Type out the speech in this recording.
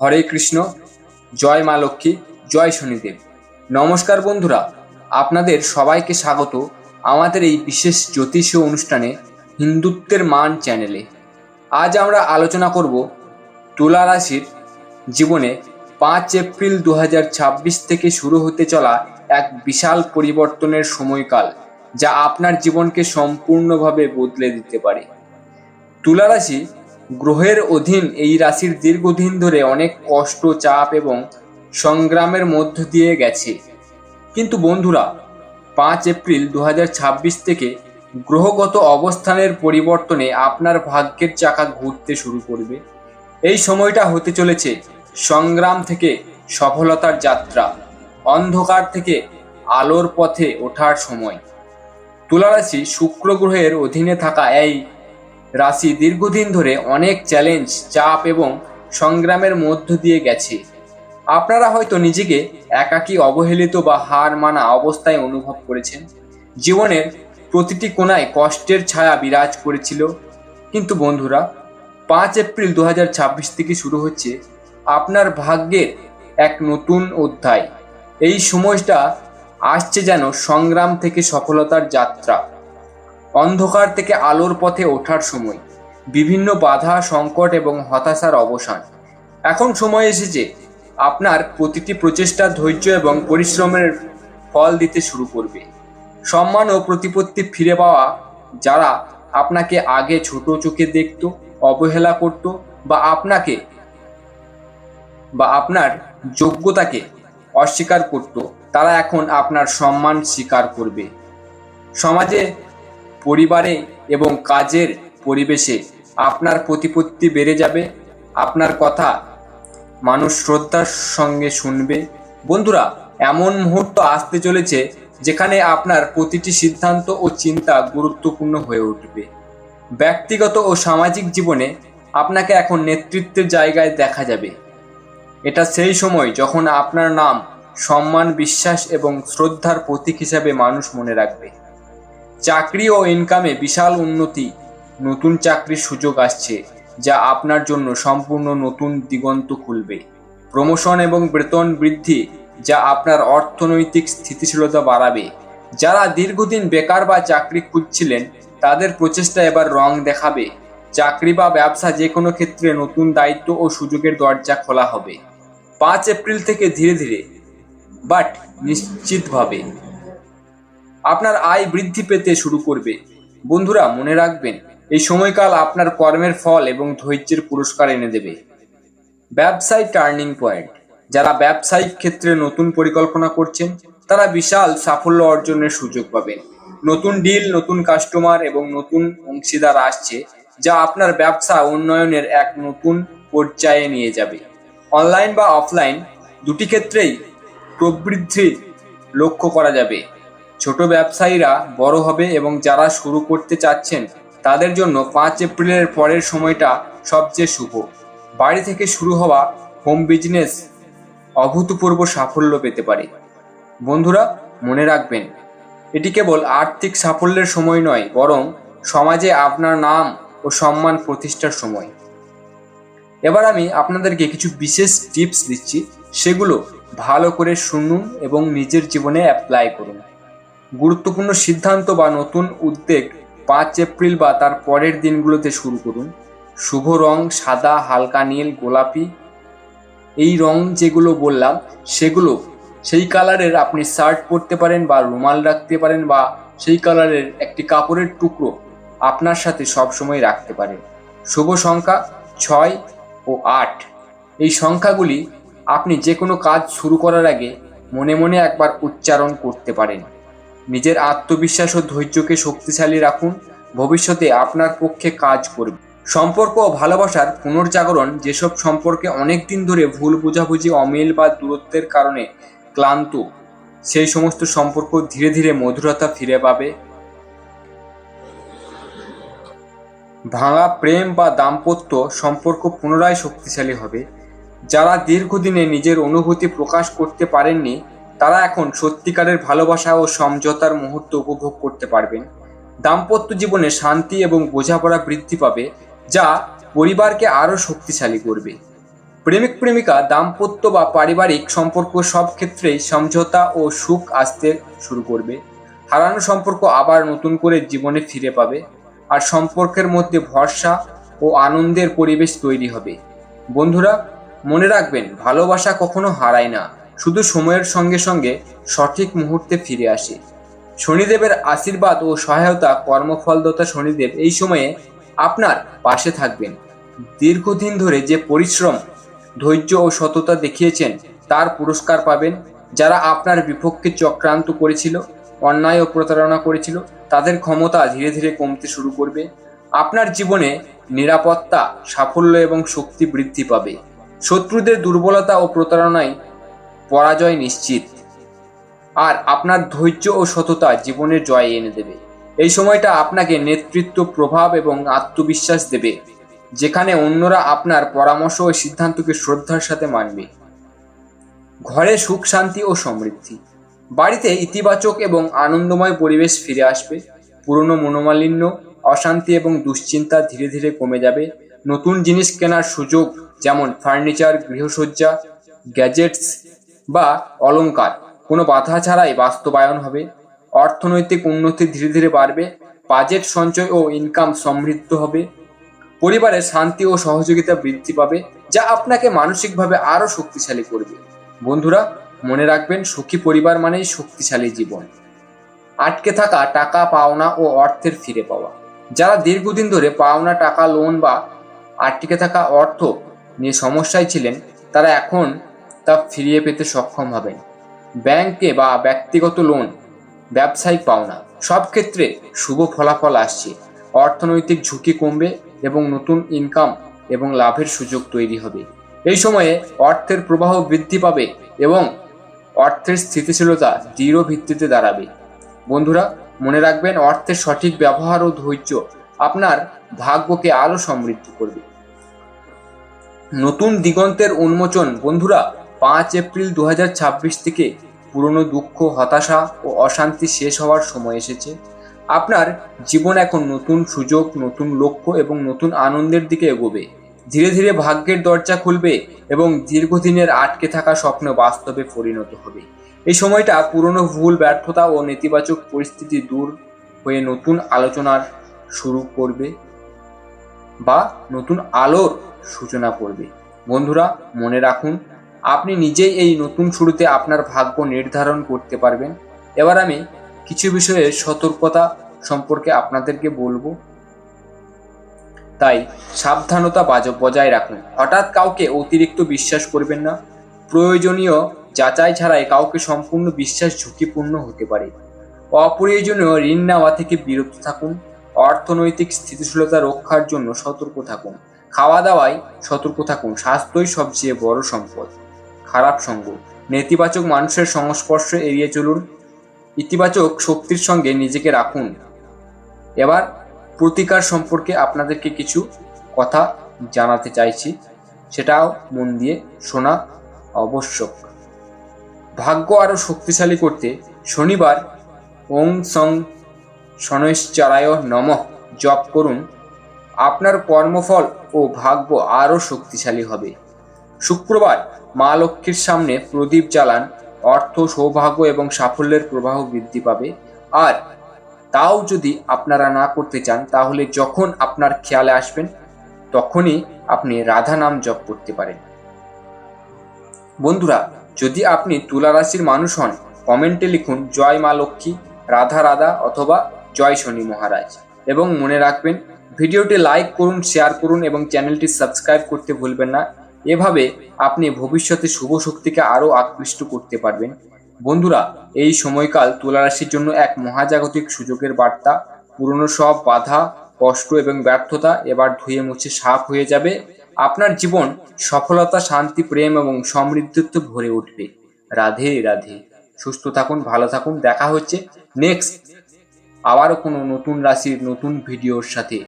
হরে কৃষ্ণ। জয় মা লক্ষ্মী, জয় শনিদেব। নমস্কার বন্ধুরা, আপনাদের সবাইকে স্বাগত আমাদের এই বিশেষ জ্যোতিষীয় অনুষ্ঠানে হিন্দুত্বের মান চ্যানেলে। আজ আমরা আলোচনা করব তুলা রাশির জীবনে 5 এপ্রিল 2026 থেকে শুরু হতে চলা এক বিশাল পরিবর্তনের সময়কাল, যা আপনার জীবনকে সম্পূর্ণভাবে বদলে দিতে পারে। তুলা রাশি গ্রহের অধীন এই রাশির দীর্ঘদিন ধরে অনেক কষ্ট, চাপ এবং সংগ্রামের মধ্য দিয়ে গেছে। কিন্তু বন্ধুরা, 5 এপ্রিল 2026 থেকে গ্রহগত অবস্থানের পরিবর্তনে আপনার ভাগ্যের চাকা ঘুরতে শুরু করবে। এই সময়টা হতে চলেছে সংগ্রাম থেকে সফলতার যাত্রা, অন্ধকার থেকে আলোর পথে ওঠার সময়। তুলা রাশি শুক্র গ্রহের অধীনে থাকা এই রাশি দীর্ঘদিন ধরে অনেক চ্যালেঞ্জ, চাপ এবং সংগ্রামের মধ্য দিয়ে গেছে। আপনারা হয়তো নিজেকে একাকী, অবহেলিত বা হার মানা অবস্থায় অনুভব করেছেন। জীবনের প্রতিটি কোণায় কষ্টের ছায়া বিরাজ করেছিল। কিন্তু বন্ধুরা, 5 এপ্রিল 2026 থেকে শুরু হচ্ছে আপনার ভাগ্যের এক নতুন অধ্যায়। এই সময়টা আসছে যেন সংগ্রাম থেকে সফলতার যাত্রা, অন্ধকার থেকে আলোর পথে ওঠার সময়, বিভিন্ন বাধা, সংকট এবং হতাশার অবসান। এখন সময় এসেছে আপনার প্রতিটি প্রচেষ্টা, ধৈর্য এবং পরিশ্রমের ফল দিতে শুরু করবে। সম্মান ও প্রতিপত্তি ফিরে পাওয়া। যারা আপনাকে আগে ছোট চোখে দেখত, অবহেলা করত বা আপনার যোগ্যতাকে অস্বীকার করত, তারা এখন আপনার সম্মান স্বীকার করবে। সমাজে, পরিবারে এবং কাজের পরিবেশে আপনার প্রতিপত্তি বেড়ে যাবে। আপনার কথা মানুষ শ্রদ্ধার সঙ্গে শুনবে। বন্ধুরা, এমন মুহূর্ত আসতে চলেছে যেখানে আপনার প্রতিটি সিদ্ধান্ত ও চিন্তা গুরুত্বপূর্ণ হয়ে উঠবে। ব্যক্তিগত ও সামাজিক জীবনে আপনাকে এখন নেতৃত্বের জায়গায় দেখা যাবে। এটা সেই সময় যখন আপনার নাম সম্মান, বিশ্বাস এবং শ্রদ্ধার প্রতীক হিসাবে মানুষ মনে রাখবে। চাকরি ও ইনকামে বিশাল উন্নতি। নতুন চাকরির সুযোগ আসছে, যা আপনার জন্য সম্পূর্ণ নতুন দিগন্ত খুলবে। প্রমোশন এবং বেতন বৃদ্ধি, যা আপনার অর্থনৈতিক স্থিতিশীলতা বাড়াবে। যারা দীর্ঘদিন বেকার বা চাকরি খুঁজছিলেন, তাদের প্রচেষ্টা এবার রং দেখাবে। চাকরি বা ব্যবসা, যে কোনো ক্ষেত্রে নতুন দায়িত্ব ও সুযোগের দরজা খোলা হবে। 5 এপ্রিল থেকে ধীরে ধীরে বাট নিশ্চিতভাবে আপনার আয় বৃদ্ধি পেতে শুরু করবে। বন্ধুরা, মনে রাখবেন, এই সময়কাল আপনার কর্মের ফল এবং ধৈর্যের পুরস্কার এনে দেবে। ব্যবসায় টার্নিং পয়েন্ট। যারা ব্যবসায়িক ক্ষেত্রে নতুন পরিকল্পনা করছেন, তারা বিশাল সাফল্য অর্জনের সুযোগ পাবেন। নতুন ডিল, নতুন কাস্টমার এবং নতুন অংশীদার আসছে, যা আপনার ব্যবসা উন্নয়নের এক নতুন পর্যায়ে নিয়ে যাবে। অনলাইন বা অফলাইন দুটি ক্ষেত্রেই প্রবৃদ্ধি লক্ষ্য করা যাবে। ছোট ব্যবসায়ীরা বড় হবে এবং যারা শুরু করতে চাচ্ছেন তাদের জন্য 5 এপ্রিলের পরের সময়টা সবচেয়ে শুভ। বাড়ি থেকে শুরু হওয়া হোম বিজনেস অভূতপূর্ব সাফল্য পেতে পারে। বন্ধুরা, মনে রাখবেন, এটি কেবল আর্থিক সাফল্যের সময় নয়, বরং সমাজে আপনার নাম ও সম্মান প্রতিষ্ঠার সময়। এবার আমি আপনাদেরকে কিছু বিশেষ টিপস দিচ্ছি, সেগুলো ভালো করে শুনুন এবং নিজের জীবনে অ্যাপ্লাই করুন। গুরুত্বপূর্ণ সিদ্ধান্ত বা নতুন উদ্যোগ 5 এপ্রিল বা তার পরের দিনগুলোতে শুরু করুন। শুভ রং সাদা, হালকা নীল, গোলাপি। এই রং যেগুলো বললাম, সেগুলো সেই কালারের আপনি শার্ট পরতে পারেন বা রুমাল রাখতে পারেন, বা সেই কালারের একটি কাপড়ের টুকরো আপনার সাথে সবসময় রাখতে পারেন। শুভ সংখ্যা 6 ও 8। এই সংখ্যাগুলি আপনি যে কোনো কাজ শুরু করার আগে মনে মনে একবার উচ্চারণ করতে পারেন। নিজের আত্মবিশ্বাস ও ধৈর্যকে শক্তিশালী রাখুন, ভবিষ্যতে আপনার পক্ষে কাজ করবে। সম্পর্ক ও ভালোবাসার পুনর্জাগরণ। যেসব সম্পর্কে অনেক দিন ধরে ভুল বোঝাবুঝি, অমিল বা দূরত্বের কারণে ক্লান্ত, সেই সমস্ত সম্পর্ক ধীরে ধীরে মধুরতা ফিরে পাবে। ভাঙা প্রেম বা দাম্পত্য সম্পর্ক পুনরায় শক্তিশালী হবে। যারা দীর্ঘদিনে নিজের অনুভূতি প্রকাশ করতে পারেননি, তারা এখন সত্যিকারের ভালোবাসা ও সমঝোতার মুহূর্ত উপভোগ করতে পারবেন। দাম্পত্য জীবনে শান্তি এবং বোঝাপড়া বৃদ্ধি পাবে, যা পরিবারকে আরও শক্তিশালী করবে। প্রেমিক প্রেমিকা, দাম্পত্য বা পারিবারিক সম্পর্ক সব ক্ষেত্রেই সমঝোতা ও সুখ আসতে শুরু করবে। হারানো সম্পর্ক আবার নতুন করে জীবনে ফিরে পাবে, আর সম্পর্কের মধ্যে ভরসা ও আনন্দের পরিবেশ তৈরি হবে। বন্ধুরা, মনে রাখবেন, ভালোবাসা কখনো হারায় না, শুধু সময়ের সঙ্গে সঙ্গে সঠিক মুহূর্তে ফিরে আসে। শনিদেবের আশীর্বাদ ও সহায়তা, কর্মফলদাতা শনিদেব এই সময়ে আপনার পাশে থাকবেন। দীর্ঘদিন ধরে যে পরিশ্রম, ধৈর্য ও সততা দেখিয়েছেন তার পুরস্কার পাবেন। যারা আপনার বিপক্ষে চক্রান্ত করেছিল, অন্যায় ও প্রতারণা করেছিল, তাদের ক্ষমতা ধীরে ধীরে কমতে শুরু করবে। আপনার জীবনে নিরাপত্তা, সাফল্য এবং শক্তি বৃদ্ধি পাবে। শত্রুদের দুর্বলতা ও প্রতারণায় পরাজয় নিশ্চিত, আর আপনার ধৈর্য ও সততা জীবনের জয় এনে দেবে। এই সময়টা আপনাকে নেতৃত্ব, প্রভাব এবং আত্মবিশ্বাস দেবে, যেখানে অন্যরা আপনার পরামর্শ ও সিদ্ধান্তকে শ্রদ্ধার সাথে মানবে। ঘরে সুখ, শান্তি ও সমৃদ্ধি। বাড়িতে ইতিবাচক এবং আনন্দময় পরিবেশ ফিরে আসবে। পুরনো মনোমালিন্য, অশান্তি এবং দুশ্চিন্তা ধীরে ধীরে কমে যাবে। নতুন জিনিস কেনার সুযোগ, যেমন ফার্নিচার, গৃহসজ্জা, গ্যাজেটস বা অলংকার, কোনো বাধা ছাড়াই বাস্তবায়ন হবে। অর্থনৈতিক উন্নতি ধীরে ধীরে বাড়বে। বাজেট, সঞ্চয় ও ইনকাম সমৃদ্ধ হবে। পরিবারে শান্তি ও সহযোগিতা বৃদ্ধি পাবে, যা আপনাকে মানসিকভাবে আরো শক্তিশালী করবে। বন্ধুরা, মনে রাখবেন, সুখী পরিবার মানেই শক্তিশালী জীবন। আটকে থাকা টাকা, পাওনা ও অর্থের ফিরে পাওয়া। যারা দীর্ঘদিন ধরে পাওনা টাকা, লোন বা আটকে থাকা অর্থ নিয়ে সমস্যায় ছিলেন, তারা এখন তা ফিরিয়ে পেতে সক্ষম হবেন। ব্যাংকে বা ব্যক্তিগত লোন, ব্যবসায়িক পাওনা, সব ক্ষেত্রে শুভ ফলাফল আসছে। অর্থনৈতিক ঝুঁকি কমবে এবং নতুন ইনকাম এবং লাভের সুযোগ তৈরি হবে। এই সময়ে অর্থের প্রবাহ বৃদ্ধি পাবে এবং অর্থের স্থিতিশীলতা দৃঢ় ভিত্তিতে দাঁড়াবে। বন্ধুরা, মনে রাখবেন, অর্থের সঠিক ব্যবহার ও ধৈর্য আপনার ভাগ্যকে আরো সমৃদ্ধ করবে। নতুন দিগন্তের উন্মোচন। বন্ধুরা, 5 এপ্রিল 2026 থেকে পুরনো দুঃখ, হতাশা ও অশান্তি শেষ হওয়ার সময় এসেছে। আপনার জীবন এখন নতুন সুযোগ, নতুন লক্ষ্য এবং নতুন আনন্দের দিকে এগোবে। ধীরে ধীরে ভাগ্যের দরজা খুলবে এবং দীর্ঘদিনের আটকে থাকা স্বপ্ন বাস্তবে পরিণত হবে। এই সময়টা পুরনো ভুল, ব্যর্থতা ও নেতিবাচক পরিস্থিতি দূর হয়ে নতুন আলোচনার শুরু করবে বা নতুন আলোর সূচনা করবে। বন্ধুরা, মনে রাখুন, আপনি নিজেই এই নতুন শুরুতে আপনার ভাগ্য নির্ধারণ করতে পারবেন। এবার আমি কিছু বিষয়ে সতর্কতা সম্পর্কে আপনাদেরকে বলবো, তাই সাবধানতা বজায় রাখুন। হঠাৎ কাউকে অতিরিক্ত বিশ্বাস করবেন না। প্রয়োজনীয় যাচাই ছাড়াই কাউকে সম্পূর্ণ বিশ্বাস ঝুঁকিপূর্ণ হতে পারে। অপ্রয়োজনীয় ঋণ নেওয়া থেকে বিরত থাকুন। অর্থনৈতিক স্থিতিশীলতা রক্ষার জন্য সতর্ক থাকুন। খাওয়া দাওয়ায় সতর্ক থাকুন। স্বাস্থ্যই সবচেয়ে বড় সম্পদ। খারাপ সঙ্গ, নেতিবাচক মানুষের সংস্পর্শ এড়িয়ে চলুন। ইতিবাচক শক্তির সঙ্গে নিজেকে রাখুন। এবার প্রতিকার সম্পর্কে আপনাদেরকে কিছু কথা জানাতে চাইছি, সেটাও মন দিয়ে শোনা আবশ্যক। ভাগ্য আরো শক্তিশালী করতে শনিবার ওং সং শনৈশ্চরায় নমঃ জপ করুন। আপনার কর্মফল ও ভাগ্য আরো শক্তিশালী হবে। শুক্রবার মা লক্ষ্মীর সামনে প্রদীপ জ্বালান। অর্থ, সৌভাগ্য এবং সাফল্যের প্রবাহ বৃদ্ধি পাবে। আর তাও যদি আপনারা না করতে চান, তাহলে যখন আপনার খেয়ালে আসবেন তখনই আপনি রাধা নাম জপ করতে পারেন। বন্ধুরা, যদি আপনি তুলা রাশির মানুষ হন, কমেন্টে লিখুন জয় মা লক্ষ্মী, রাধা রাধা অথবা জয় শনি মহারাজ। এবং মনে রাখবেন, ভিডিওটি লাইক করুন, শেয়ার করুন এবং চ্যানেলটি সাবস্ক্রাইব করতে ভুলবেন না। এভাবে আপনি ভবিষ্যতে শুভ শক্তিকে আরও আকৃষ্ট করতে পারবেন। বন্ধুরা, এই সময়কাল তুলা রাশির জন্য এক মহাজাগতিক সুযোগের বার্তা। পুরনো সব বাধা, কষ্ট এবং ব্যর্থতা এবার ধুয়ে মুছে সাফ হয়ে যাবে। আপনার জীবন সফলতা, শান্তি, প্রেম এবং সমৃদ্ধিতে ভরে উঠবে। রাধে রাধে। সুস্থ থাকুন, ভালো থাকুন। দেখা হচ্ছে নেক্সট আবারও কোনো নতুন রাশির নতুন ভিডিওর সাথে।